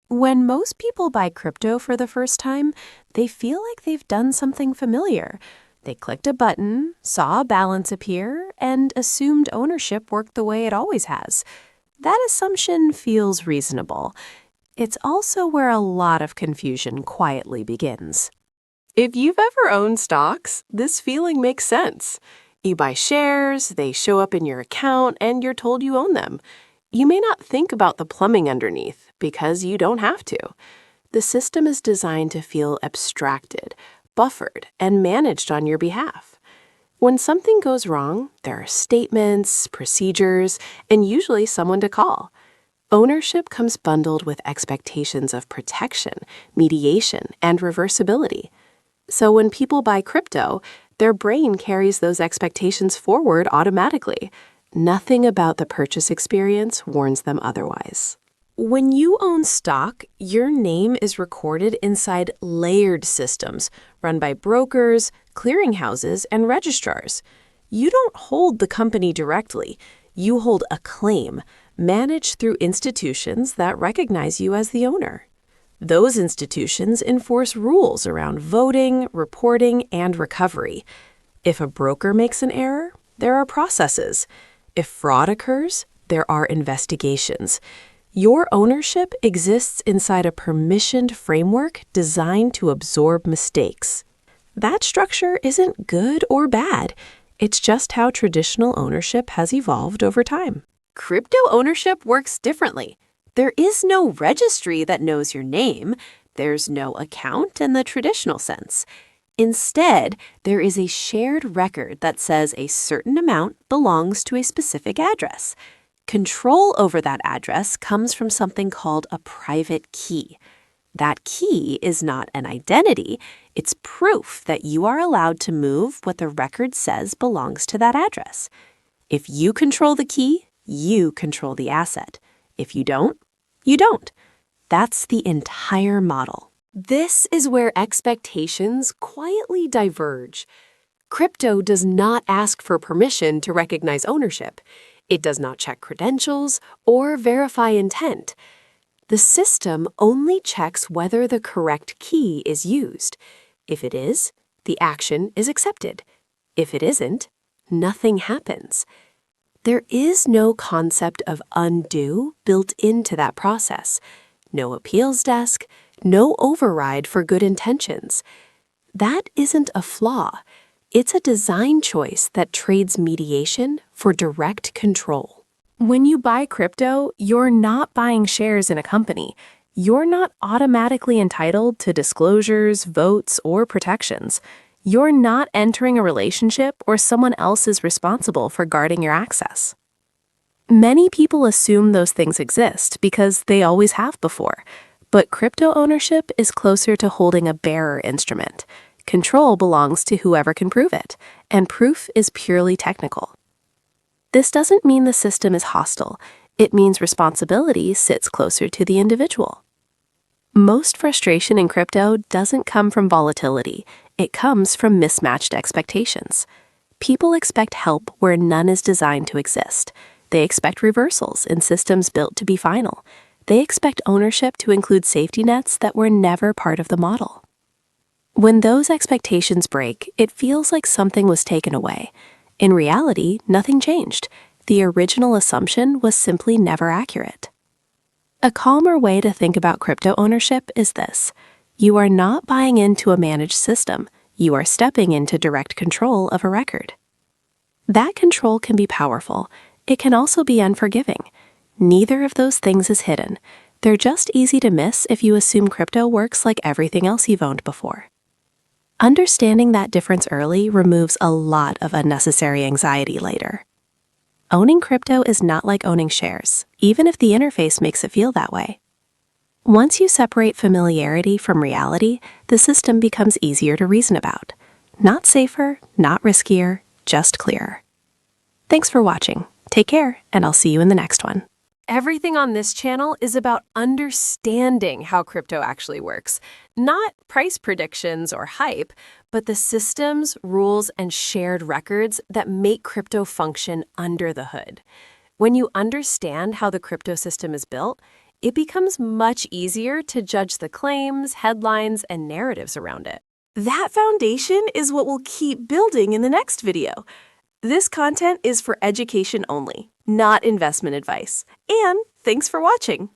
When most people buy crypto for the first time, they feel like they've done something familiar. They clicked a button, saw a balance appear, and assumed ownership worked the way it always has. That assumption feels reasonable. It's also where a lot of confusion quietly begins. If you've ever owned stocks, this feeling makes sense. You buy shares, they show up in your account, and you're told you own them. You may not think about the plumbing underneath because you don't have to. The system is designed to feel abstracted, buffered, and managed on your behalf. When something goes wrong, there are statements, procedures, and usually someone to call. Ownership comes bundled with expectations of protection, mediation, and reversibility. So when people buy crypto, their brain carries those expectations forward automatically. Nothing about the purchase experience warns them otherwise. When you own stock, your name is recorded inside layered systems run by brokers, clearinghouses, and registrars. You don't hold the company directly. You hold a claim, managed through institutions that recognize you as the owner. Those institutions enforce rules around voting, reporting, and recovery. If a broker makes an error, there are processes. If fraud occurs, there are investigations. Your ownership exists inside a permissioned framework designed to absorb mistakes. That structure isn't good or bad. It's just how traditional ownership has evolved over time. Crypto ownership works differently. There is no registry that knows your name. There's no account in the traditional sense. Instead, there is a shared record that says a certain amount belongs to a specific address. Control over that address comes from something called a private key. That key is not an identity, it's proof that you are allowed to move what the record says belongs to that address. If you control the key, you control the asset. If you don't, you don't. That's the entire model. This is where expectations quietly diverge. Crypto does not ask for permission to recognize ownership. It does not check credentials or verify intent. The system only checks whether the correct key is used. If it is, the action is accepted. If it isn't, nothing happens. There is no concept of undo built into that process. No appeals desk, no override for good intentions. That isn't a flaw. It's a design choice that trades mediation for direct control. When you buy crypto, you're not buying shares in a company. You're not automatically entitled to disclosures, votes, or protections. You're not entering a relationship where someone else is responsible for guarding your access. Many people assume those things exist because they always have before. But crypto ownership is closer to holding a bearer instrument. Control belongs to whoever can prove it, and proof is purely technical. This doesn't mean the system is hostile. It means responsibility sits closer to the individual. Most frustration in crypto doesn't come from volatility. It comes from mismatched expectations. People expect help where none is designed to exist. They expect reversals in systems built to be final. They expect ownership to include safety nets that were never part of the model. When those expectations break, it feels like something was taken away. In reality, nothing changed. The original assumption was simply never accurate. A calmer way to think about crypto ownership is this. You are not buying into a managed system. You are stepping into direct control of a record. That control can be powerful. It can also be unforgiving. Neither of those things is hidden. They're just easy to miss if you assume crypto works like everything else you've owned before. Understanding that difference early removes a lot of unnecessary anxiety later. Owning crypto is not like owning shares, even if the interface makes it feel that way. Once you separate familiarity from reality, the system becomes easier to reason about. Not safer, not riskier, just clearer. Thanks for watching. Take care, and I'll see you in the next one. Everything on this channel is about understanding how crypto actually works. Not price predictions or hype, but the systems, rules, and shared records that make crypto function under the hood. When you understand how the crypto system is built, it becomes much easier to judge the claims, headlines, and narratives around it. That foundation is what we'll keep building in the next video. This content is for education only, not investment advice. And thanks for watching.